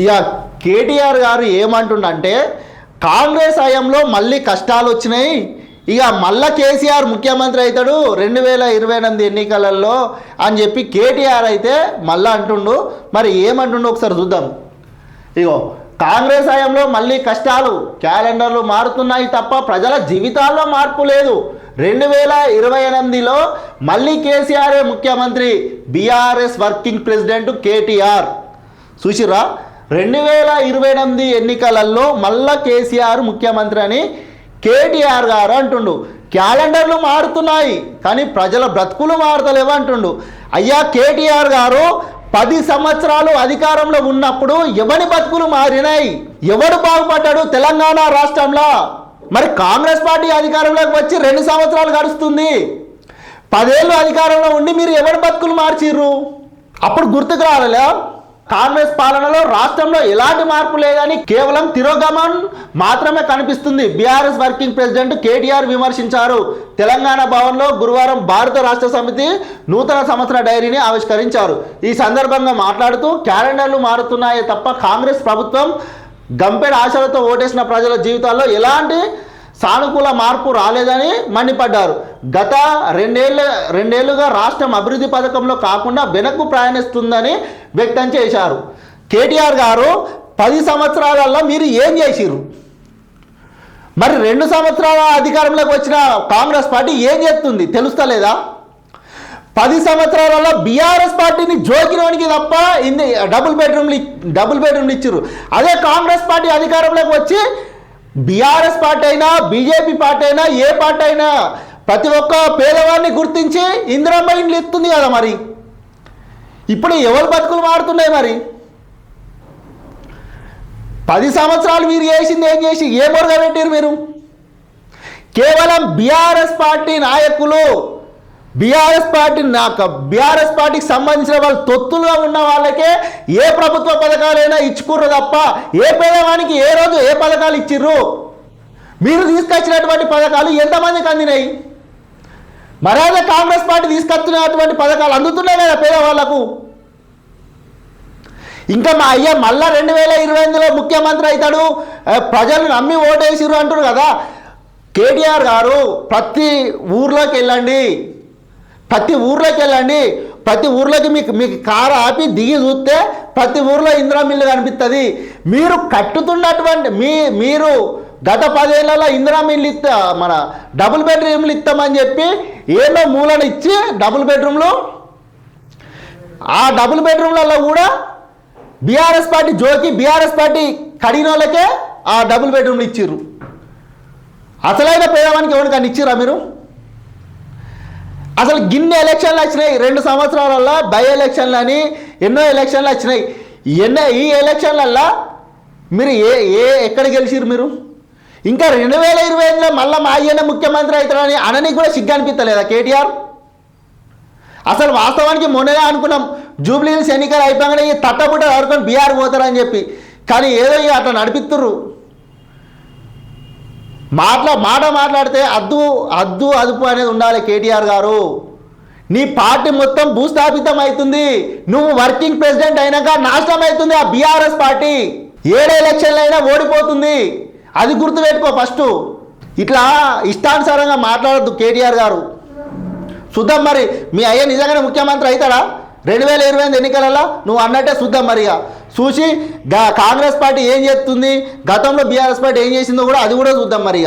ఇక కేటీఆర్ గారు ఏమంటుండంటే కాంగ్రెస్ హయాంలో మళ్ళీ కష్టాలు వచ్చినాయి, ఇక మళ్ళా కేసీఆర్ ముఖ్యమంత్రి అవుతాడు 2028 ఎన్నికలలో అని చెప్పి కేటీఆర్ అయితే మళ్ళీ అంటుండు. మరి ఏమంటుండో ఒకసారి చూద్దాం. ఇగో కాంగ్రెస్ హయాంలో మళ్ళీ కష్టాలు, క్యాలెండర్లు మారుతున్నాయి తప్ప ప్రజల జీవితాల్లో మార్పు లేదు. 2028లో మళ్ళీ కేసీఆరే ముఖ్యమంత్రి, బీఆర్ఎస్ వర్కింగ్ ప్రెసిడెంట్ కేటీఆర్. చూసిరా, 2028 ఎన్నికలలో మళ్ళా కేసీఆర్ ముఖ్యమంత్రి అని కేటీఆర్ గారు అంటుండు. క్యాలెండర్లు మారుతున్నాయి కానీ ప్రజల బ్రతుకులు మారతలేవు అంటుండు. అయ్యా కేటీఆర్ గారు 10 సంవత్సరాలు అధికారంలో ఉన్నప్పుడు ఎవరి బతుకులు మారినాయి, ఎవడు బాగుపడ్డాడు తెలంగాణ రాష్ట్రంలో? మరి కాంగ్రెస్ పార్టీ అధికారంలోకి వచ్చి 2 సంవత్సరాలు గడుస్తుంది. 10 ఏళ్ళు అధికారంలో ఉండి మీరు ఎవరి బతుకులు మార్చిర్రు? అప్పుడు గుర్తుకు రాలే? కాంగ్రెస్ పాలనలో రాష్ట్రంలో ఎలాంటి మార్పు లేదని కేవలం తిరోగమన్ మాత్రమే కనిపిస్తుంది. బీఆర్ఎస్ వర్కింగ్ ప్రెసిడెంట్ కేటీఆర్ విమర్శించారు. తెలంగాణ భవన్లో గురువారం భారత రాష్ట్ర సమితి నూతన సంవత్సర డైరీని ఆవిష్కరించారు. ఈ సందర్భంగా మాట్లాడుతూ క్యాలెండర్లు మారుతున్నాయే తప్ప కాంగ్రెస్ ప్రభుత్వం గంపెడ ఆశలతో ఓటేసిన ప్రజల జీవితాల్లో ఎలాంటి సానుకూల మార్పు రాలేదని మండిపడ్డారు. గత రెండేళ్లుగా రాష్ట్రం అభివృద్ధి పథకంలో కాకుండా వెనక్కు ప్రయాణిస్తుందని వ్యక్తం చేశారు. కేటీఆర్ గారు 10 సంవత్సరాలలో మీరు ఏం చేసిర్రు? మరి 2 సంవత్సరాల అధికారంలోకి వచ్చిన కాంగ్రెస్ పార్టీ ఏం చేస్తుంది తెలుస్తలేదా? 10 సంవత్సరాలలో బీఆర్ఎస్ పార్టీని జోకినోనికి తప్ప డబుల్ బెడ్రూమ్లు ఇచ్చారు. అదే కాంగ్రెస్ పార్టీ అధికారంలోకి వచ్చి బీఆర్ఎస్ పార్టీ అయినా బీజేపీ పార్టీ అయినా ఏ పార్టీ అయినా ప్రతి ఒక్క పేదవాడిని గుర్తించి ఇందిరమ్మ ఇండ్లు ఇస్తుంది కదా. మరి ఇప్పుడు ఎవరు బతుకులు మారుతున్నాయి? మరి 10 సంవత్సరాలు మీరు చేసింది ఏం చేసి ఏ బొరగా పెట్టారు మీరు? కేవలం బీఆర్ఎస్ పార్టీ నాయకులు, బీఆర్ఎస్ పార్టీకి సంబంధించిన వాళ్ళు తొత్తులుగా ఉన్న వాళ్ళకే ఏ ప్రభుత్వ పథకాలైనా ఇచ్చుకుర్రు తప్ప ఏ పేదవానికి ఏ రోజు ఏ పథకాలు ఇచ్చిర్రు? మీరు తీసుకొచ్చినటువంటి పథకాలు ఎంతమందికి అందినాయి? మరేదో కాంగ్రెస్ పార్టీ తీసుకొచ్చినటువంటి పథకాలు అందుతున్నాయి కదా పేదవాళ్లకు. ఇంకా మా అయ్య మళ్ళా 2028లో ముఖ్యమంత్రి అవుతాడు, ప్రజలు నమ్మి ఓటేసిర్రు అంటారు కదా. కేటీఆర్ గారు ప్రతి ఊర్లోకి వెళ్ళండి, ప్రతి ఊర్లోకి మీకు కారు ఆపి దిగి చూస్తే ప్రతి ఊర్లో ఇందిరా మిల్లు కనిపిస్తుంది. మీరు కట్టుతున్నటువంటి మీరు గత 10 ఏళ్లలో ఇందిరా మిల్లు మన డబుల్ బెడ్రూమ్లు ఇస్తామని చెప్పి ఏదో మూలను ఇచ్చి డబుల్ బెడ్రూమ్లు, ఆ డబుల్ బెడ్రూమ్లలో కూడా బీఆర్ఎస్ పార్టీ బీఆర్ఎస్ పార్టీ కడిగిన వాళ్ళకే ఆ డబుల్ బెడ్రూమ్లు ఇచ్చిర్రు. అసలైన పేదవానికి ఎవరికైనా ఇచ్చిర్రా మీరు? అసలు గిన్నె ఎలక్షన్లు వచ్చినాయి 2 సంవత్సరాలలో, బై ఎలక్షన్లు అని ఎన్నో ఎలక్షన్లు వచ్చినాయి. ఈ ఎలక్షన్లలో మీరు ఎక్కడ గెలిచిరు? మీరు ఇంకా 2028లో మళ్ళీ మా అయ్యనే ముఖ్యమంత్రి అవుతారని అననికి కూడా సిగ్గు అనిపించలేదా కేటీఆర్? అసలు వాస్తవానికి మొన్ననే అనుకున్నాం జూబ్లీ హిల్స్ ఎన్నికలు అయిపోగానే ఈ తట్టబుట్ట ఎవరుకొని బీఆర్ పోతారని చెప్పి, కానీ ఏదో అట్లా నడిపిస్తుర్రు. మాట్లాడితే అదుపు అనేది ఉండాలి. కేటీఆర్ గారు, నీ పార్టీ మొత్తం భూస్థాపితం అవుతుంది. నువ్వు వర్కింగ్ ప్రెసిడెంట్ అయినాక నాశనం అవుతుంది ఆ బీఆర్ఎస్ పార్టీ. 7 ఎలక్షన్లు అయినా ఓడిపోతుంది, అది గుర్తుపెట్టుకో ఫస్ట్. ఇట్లా ఇష్టానుసారంగా మాట్లాడద్దు కేటీఆర్ గారు. చూద్దాం మరి మీ అయ్య నిజంగానే ముఖ్యమంత్రి అవుతాడా 2028 ఎన్నికలలో? నువ్వు అన్నట్టే చూద్దాం మరి. చూసి కాంగ్రెస్ పార్టీ ఏం చేస్తుంది, గతంలో బీఆర్ఎస్ పార్టీ ఏం చేసిందో కూడా అది కూడా చూద్దాం మరి.